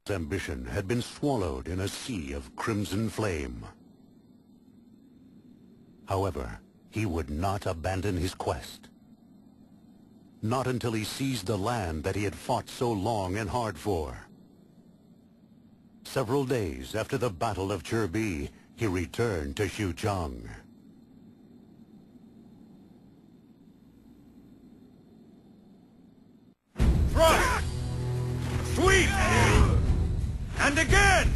His ambition had been swallowed in a sea of crimson flame. However, he would not abandon his quest. Not until he seized the land that he had fought so long and hard for. Several days after the Battle of Chirbi, he returned to Xuchang. Thrust! Sweep! And again!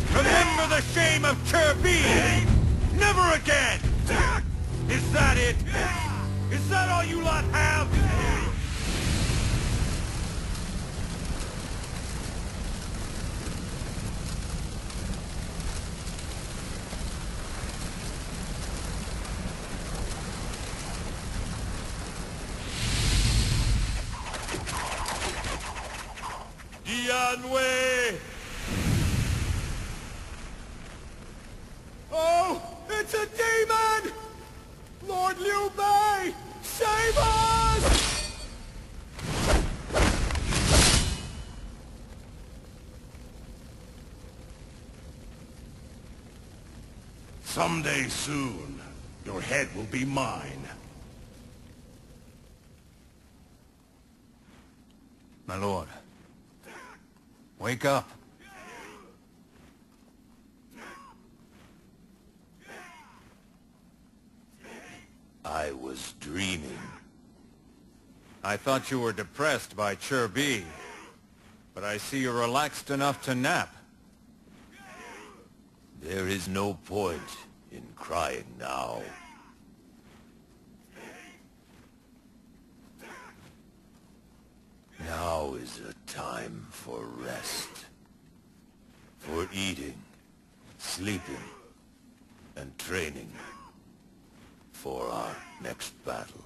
Remember the shame of Chirbi! Never again! Is that it? Is that all you lot have? Yanwei! Oh! It's a demon! Lord Liu Bei! Save us! Someday soon, your head will be mine. My lord, wake up. I was dreaming. I thought you were depressed by Chirbi, but I see you're relaxed enough to nap. There is no point in crying now. Now is a time for rest. For eating, sleeping, and training. For our next battle.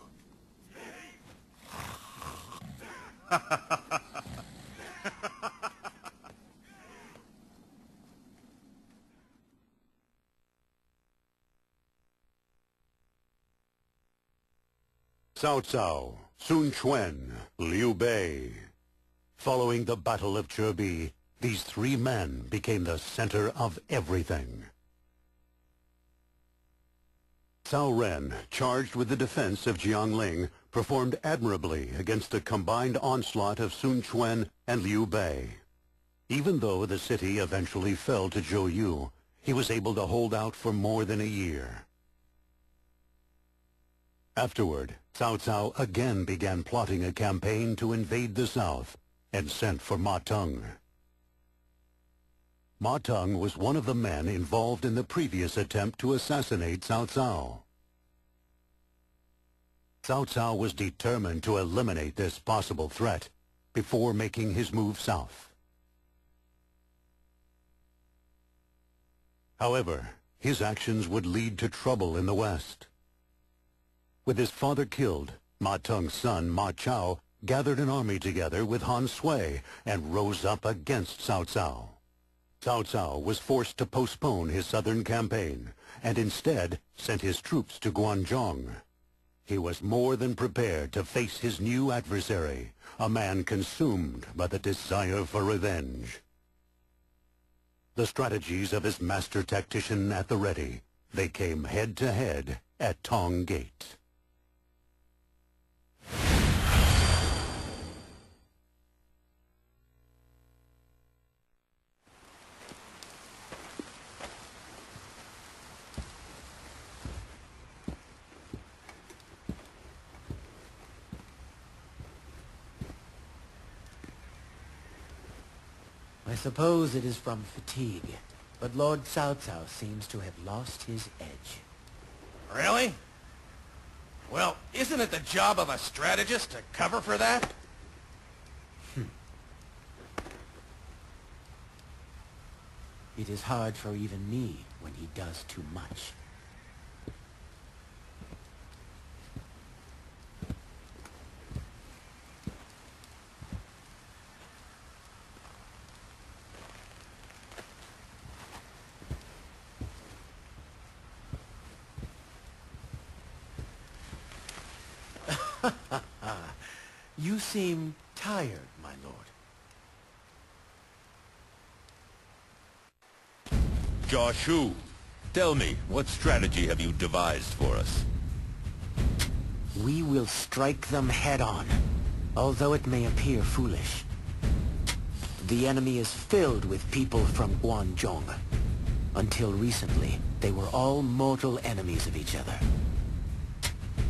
Cao Cao, Sun Quan, Liu Bei. Following the Battle of Chirbi, these three men became the center of everything. Cao Ren, charged with the defense of Jiangling, performed admirably against the combined onslaught of Sun Quan and Liu Bei. Even though the city eventually fell to Zhou Yu, he was able to hold out for more than a year. Afterward, Cao Cao again began plotting a campaign to invade the south and sent for Ma Teng. Ma Teng was one of the men involved in the previous attempt to assassinate Cao Cao. Cao Cao was determined to eliminate this possible threat before making his move south. However, his actions would lead to trouble in the west. With his father killed, Ma Teng's son Ma Chao gathered an army together with Han Sui and rose up against Cao Cao. Cao Cao was forced to postpone his southern campaign, and instead sent his troops to Guanzhong. He was more than prepared to face his new adversary, a man consumed by the desire for revenge. The strategies of his master tactician at the ready, they came head-to-head at Tong Gate. I suppose it is from fatigue, but Lord Cao Cao seems to have lost his edge. Really? Well, isn't it the job of a strategist to cover for that? It is hard for even me when he does too much. You seem tired, my lord. Jia Xu. Tell me, what strategy have you devised for us? We will strike them head-on, although it may appear foolish. The enemy is filled with people from Guanzhong. Until recently, they were all mortal enemies of each other.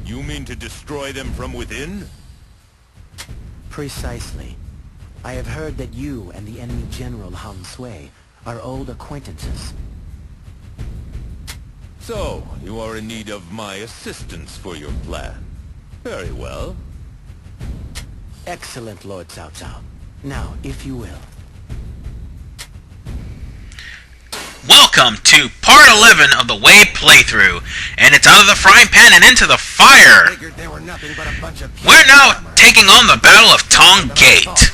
You mean to destroy them from within? Precisely. I have heard that you and the enemy general Han Sui are old acquaintances. So, you are in need of my assistance for your plan. Very well. Excellent, Lord Cao Cao. Now, if you will. Welcome to part 11 of the Way playthrough, and it's out of the frying pan and into the fire. We're now taking on the Battle of Tong Gate.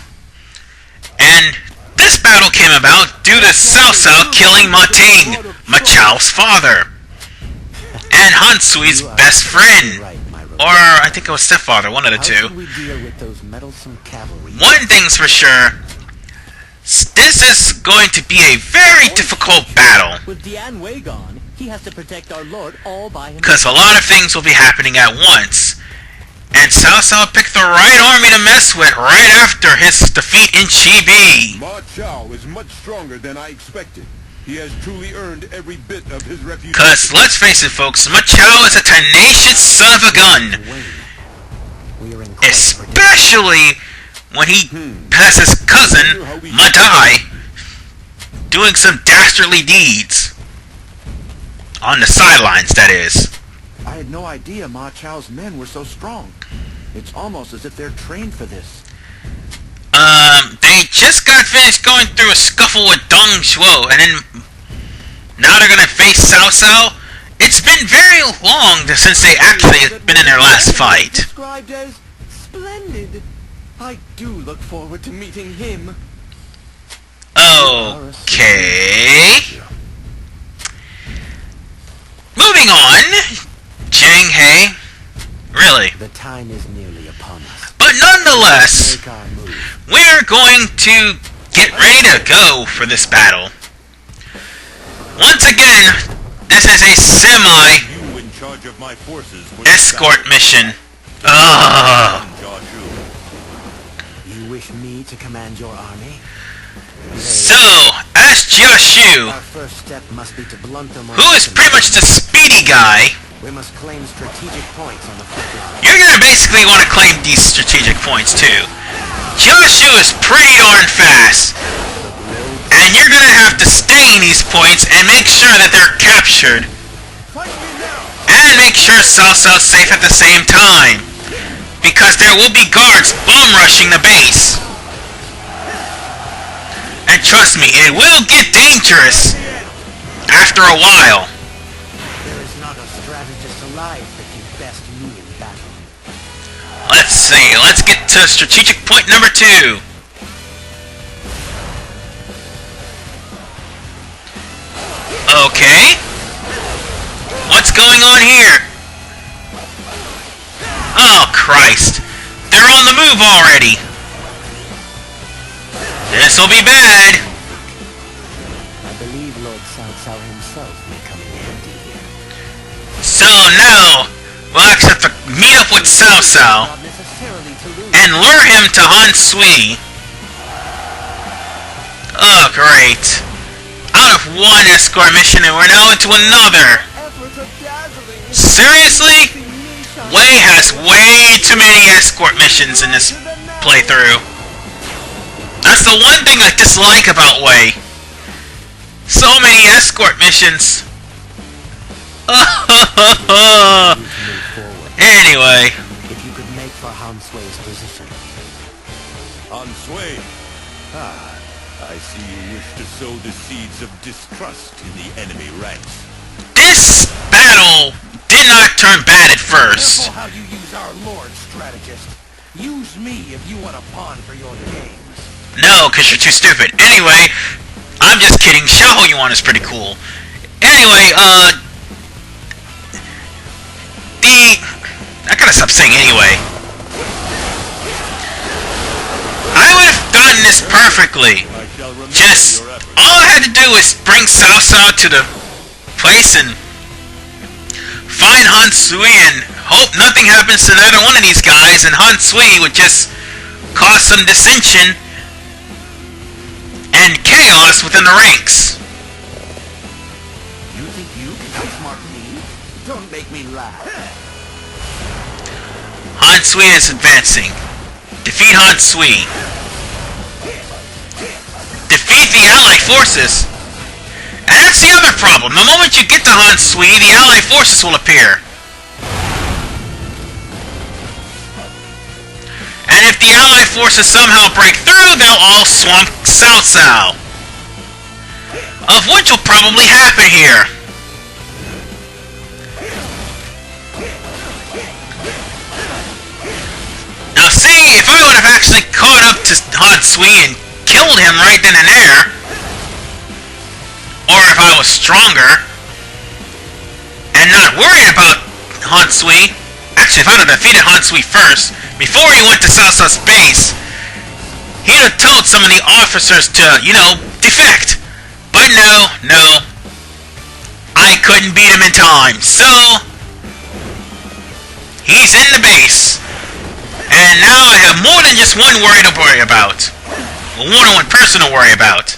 And this battle came about due to Cao Cao killing Ma Teng, Ma Chao's father, and Han Sui's best friend, or I think it was stepfather, one of the two. One thing's for sure, this is going to be a very difficult battle, With Dian Wei gone, he has to protect our lord all by himself. because a lot of things will be happening at once. And Cao Cao picked the right army to mess with right after his defeat in Chibi. Ma Chao is much stronger than I expected. He has truly earned every bit of his reputation. Because, let's face it folks, Ma Chao is a tenacious son of a gun. Especially when he has his cousin, Ma Tai, doing some dastardly deeds. On the sidelines, that is. I had no idea Ma Chao's men were so strong. It's almost as if they're trained for this. They just got finished going through a scuffle with Dong Zhuo, and then now they're gonna face Cao Cao. It's been very long since they actually been in their last fight. Described as splendid. I do look forward to meeting him. Okay. Moving on. Jiang He. Really. The time is nearly upon us. But nonetheless, Make our move. we're going to get ready to go for this battle. Once again, this is a You in charge of my forces for this semi-escort battle. mission. Ugh. Jia Xu. You wish me to command your army? So, as Jia Xu, Our first step must be to blunt them. who is pretty much the speedy guy, We must claim strategic points on the front line. you're gonna basically want to claim these strategic points too. Jia Xu is pretty darn fast, and you're gonna have to stay in these points and make sure that they're captured, and make sure Cao Cao's safe at the same time, because there will be guards bomb rushing the base. And trust me, it will get dangerous after a while. There is not a strategist alive that can best me in battle. Let's see, let's get to strategic point number 2. Okay. What's going on here? Oh, Christ. They're on the move already. This'll be bad. I believe Lord Cao Cao himself may come in handy here. So now, we'll actually have to meet up with Cao Cao Not necessarily to lose. and lure him to Han Sui. Oh, great. Out of one escort mission and we're now into another. Efforts of dazzling. Seriously? Wei has way too many escort missions in this playthrough. That's the one thing I dislike about Wei. So many escort missions. Anyway. If you could make for Han Sui's position. Han Sui. I see you wish to sow the seeds of distrust in the enemy ranks. This battle did not turn bad at first. Careful how you use our lord, strategist. Use me if you want a pawn for your games. No, because you're too stupid. Anyway, I'm just kidding. Xiao Yuan is pretty cool. Anyway, I gotta stop saying anyway. I would have gotten this perfectly. I shall Just all I had to do was bring Cao Cao to the place and find Han Sui and hope nothing happens to neither one of these guys, and Han Sui would just cause some dissension and chaos within the ranks. You think you can outsmart me? Don't make me laugh. Han Sui is advancing. Defeat Han Sui. Defeat the Allied forces. And that's the other problem. The moment you get to Han Sui, the Allied forces will appear. And if the Allied forces somehow break through, they'll all swamp Cao Cao. Of which will probably happen here. Now see, if I would have actually caught up to Han Sui and killed him right then and there, or if I was stronger and not worried about Han Sui, actually if I would have defeated Han Sui first, before he went to Cao Cao's base, he'd have told some of the officers to, you know, defect. But no, I couldn't beat him in time, so he's in the base. And now I have more than just one worry to worry about. Well, more than one person to worry about.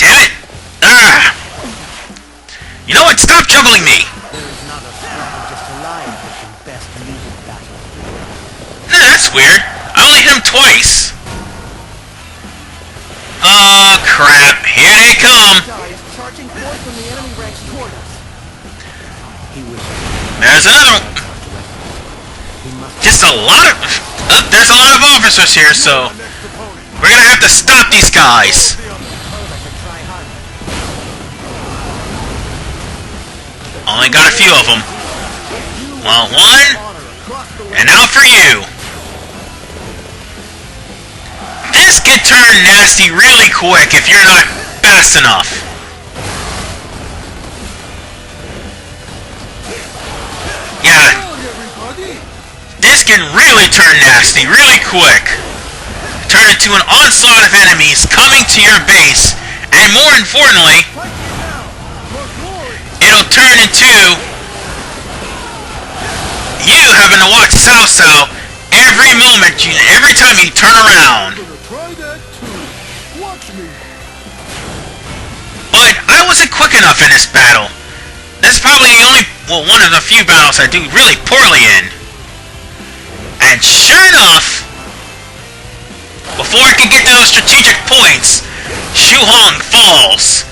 Damn it! Ah! You know what? Stop juggling me! Nah, that's weird. I only hit him twice. Oh, crap. Here they come. There's another one. Just a lot of... there's a lot of officers here, so... we're gonna have to stop these guys. Only got a few of them. Well, one... and now for you. This could turn nasty really quick if you're not fast enough. Yeah. This can really turn nasty really quick. Turn into an onslaught of enemies coming to your base, and more importantly, it'll turn into you having to watch Cao Cao every moment, every time you turn around. But I wasn't quick enough in this battle. This is probably the only, well, one of the few battles I do really poorly in. And sure enough, before I can get to those strategic points, Xu Hong falls.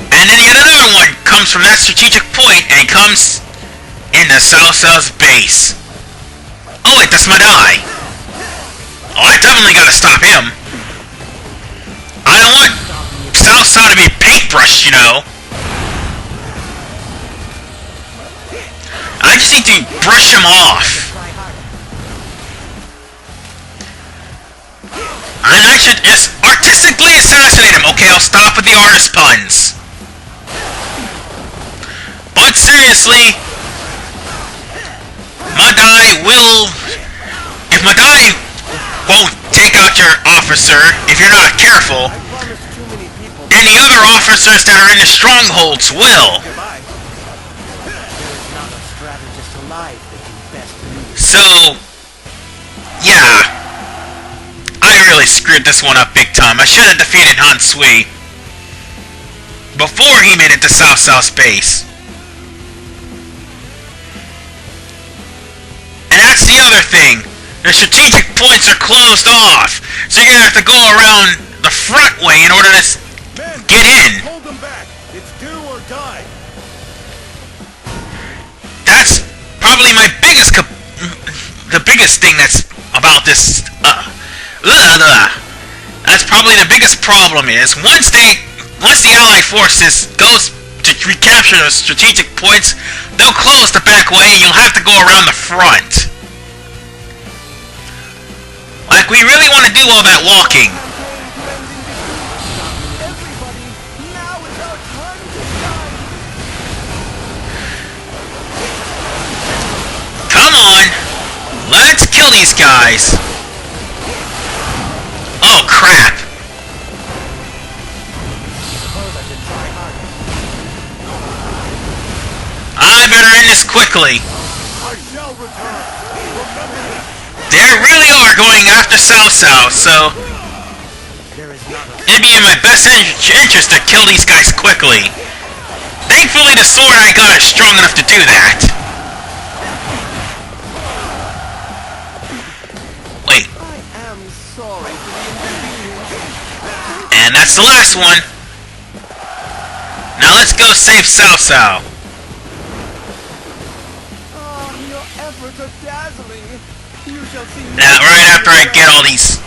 And then yet another one comes from that strategic point and comes into Cao Cao's base. Oh wait, that's Ma Dai. Oh, I definitely gotta stop him. I don't want Cao Cao to be paintbrushed, you know. I just need to brush him off. And I should just artistically assassinate him. Okay, I'll stop with the artist puns. But seriously, Ma Dai will... if Ma Dai won't take out your officer, if you're not careful, then the other officers that are in the strongholds will. So, yeah. I really screwed this one up big time. I should have defeated Han Sui before he made it to Cao Cao's base. And that's the other thing. The strategic points are closed off. So you're going to have to go around the front way in order to get in. Hold them back. It's do or die. That's probably my biggest... the biggest thing that's about this... that's probably the biggest problem is once the Allied forces goes to recapture those strategic points, they'll close the back way and you'll have to go around the front. Like, we really want to do all that walking. Come on! Let's kill kill these guys. Oh, crap. I better end this quickly. They really are going after Cao Cao, so it'd be in my best interest to kill these guys quickly. Thankfully, the sword I got is strong enough to do that. Wait. And that's the last one. Now let's go save Cao Cao. Now, right after I get all these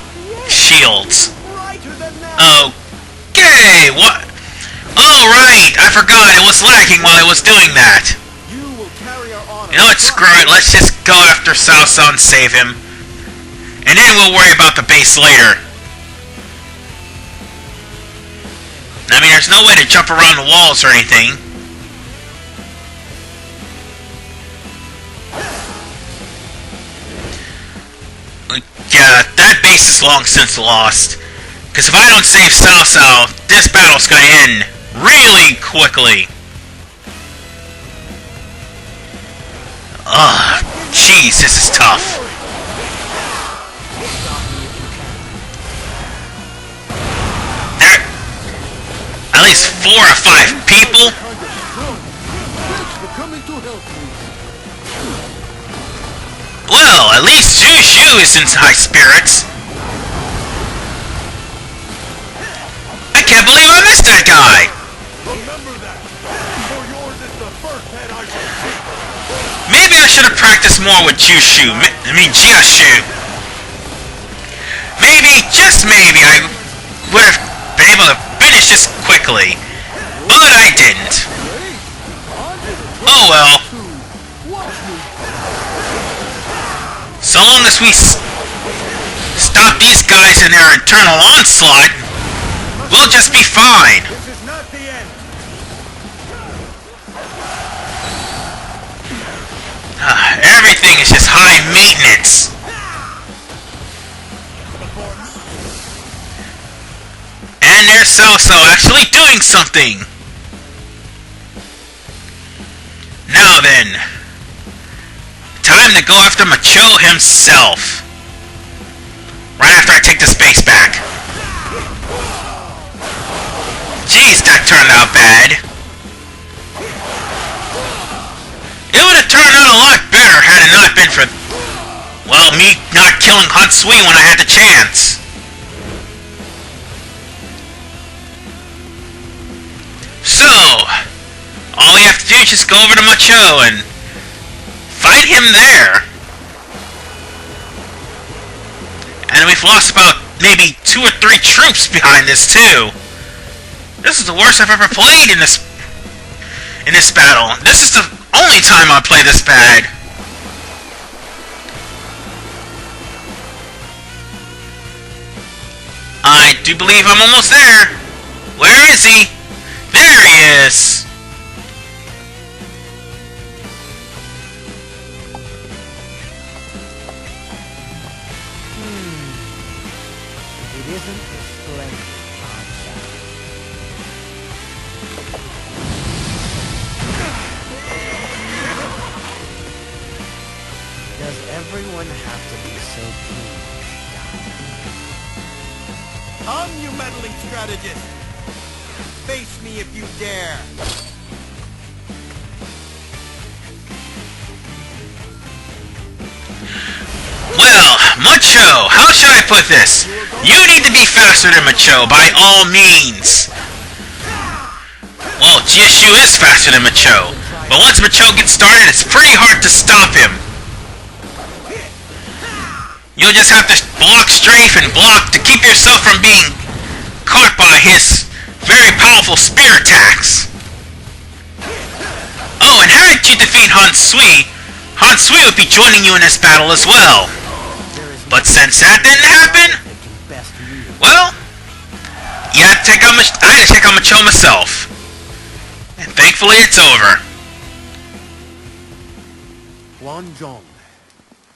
shields. Okay, what? Oh, right, I forgot, it was lagging while I was doing that. You know what, screw it, let's just go after Cao Cao and save him. And then we'll worry about the base later. I mean, there's no way to jump around the walls or anything. Yeah, that base is long since lost. Because if I don't save Cao Cao, this battle's gonna end really quickly. Ugh, jeez, this is tough. There, at least 4 or 5 people. Well, at least Jia Xu is in high spirits. I can't believe I missed that guy! Maybe I should have practiced more with Jia Xu. Maybe, just maybe, I would have been able to finish this quickly. But I didn't. Oh well. So long as we stop these guys in their internal onslaught, we'll just be fine. This is not the end. Everything is just high maintenance. And there's Cao Cao actually doing something. Now then, time to go after Ma Chao himself. Right after I take the space back. Jeez, that turned out bad. It would have turned out a lot better had it not been for, well, me not killing Han Sui when I had the chance. So, all we have to do is just go over to Ma Chao and fight him there. And we've lost about maybe 2 or 3 troops behind this too. This is the worst I've ever played in this battle. This is the only time I play this bad. I do believe I'm almost there. Where is he? There he is. It isn't splendid, Ma Chao. Does everyone have to be so keen? I'm your meddling strategist. Face me if you dare. Well, Ma Chao, how should I put this? You need to be faster than Ma Chao, by all means. Well, Jia Xu is faster than Ma Chao, but once Ma Chao gets started, it's pretty hard to stop him. You'll just have to block, strafe, and block to keep yourself from being caught by his very powerful spear attacks. Oh, and how did you defeat Han Sui? Han Sui would be joining you in this battle as well. But since that didn't happen, well, I had to take out Ma Chao myself. And thankfully it's over. Huanzhong,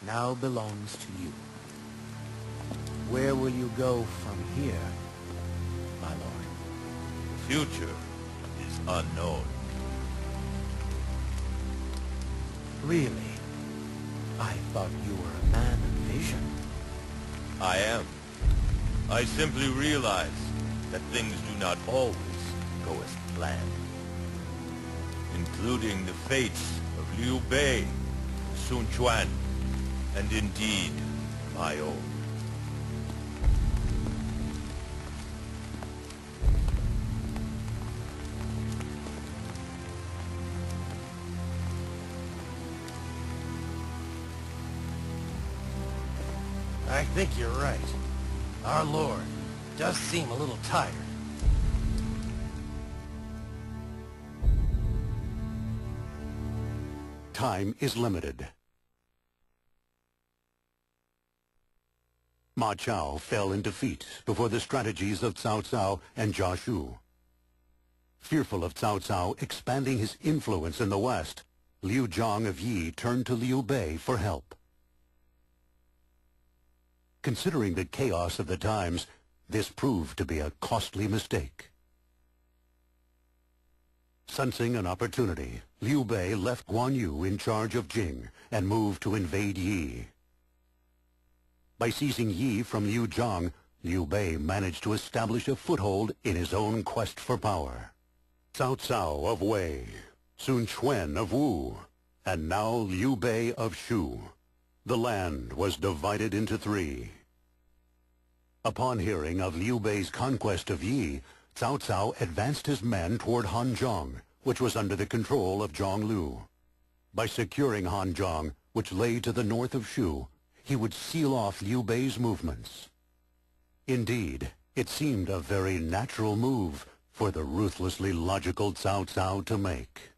now belongs to you. Where will you go from here, my lord? The future is unknown. Really? I thought you were a man of vision. I am. I simply realize that things do not always go as planned. Including the fates of Liu Bei, Sun Quan, and indeed, my own. I think you're right. Our lord does seem a little tired. Time is limited. Ma Chao fell in defeat before the strategies of Cao Cao and Jia Xu. Fearful of Cao Cao expanding his influence in the west, Liu Zhang of Yi turned to Liu Bei for help. Considering the chaos of the times, this proved to be a costly mistake. Sensing an opportunity, Liu Bei left Guan Yu in charge of Jing and moved to invade Yi. By seizing Yi from Liu Zhang, Liu Bei managed to establish a foothold in his own quest for power. Cao Cao of Wei, Sun Quan of Wu, and now Liu Bei of Shu. The land was divided into three. Upon hearing of Liu Bei's conquest of Yi, Cao Cao advanced his men toward Hanzhong, which was under the control of Zhonglu. By securing Hanzhong, which lay to the north of Shu, he would seal off Liu Bei's movements. Indeed, it seemed a very natural move for the ruthlessly logical Cao Cao to make.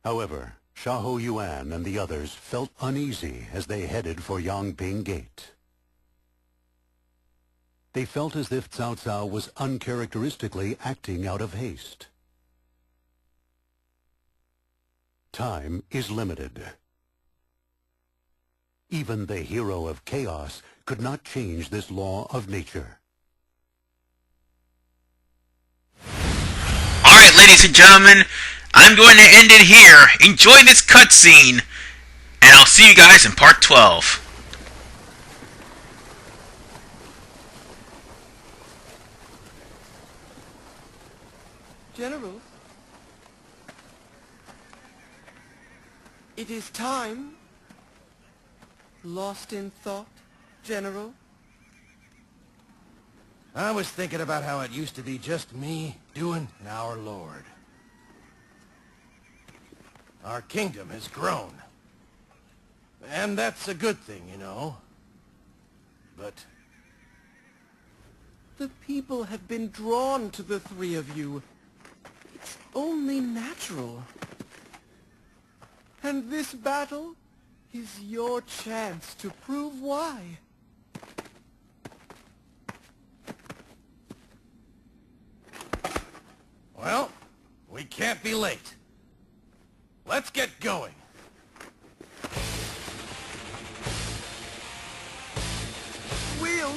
However, Xiahou Yuan and the others felt uneasy as they headed for Yangping Gate. They felt as if Cao Cao was uncharacteristically acting out of haste. Time is limited. Even the hero of chaos could not change this law of nature. Alright, ladies and gentlemen, I'm going to end it here. Enjoy this cutscene, and I'll see you guys in part 12. General, it is time. Lost in thought, General? I was thinking about how it used to be just me doing our Lord. Our kingdom has grown. And that's a good thing, you know. But the people have been drawn to the three of you. It's only natural. And this battle is your chance to prove why. Well, we can't be late. Let's get going. We'll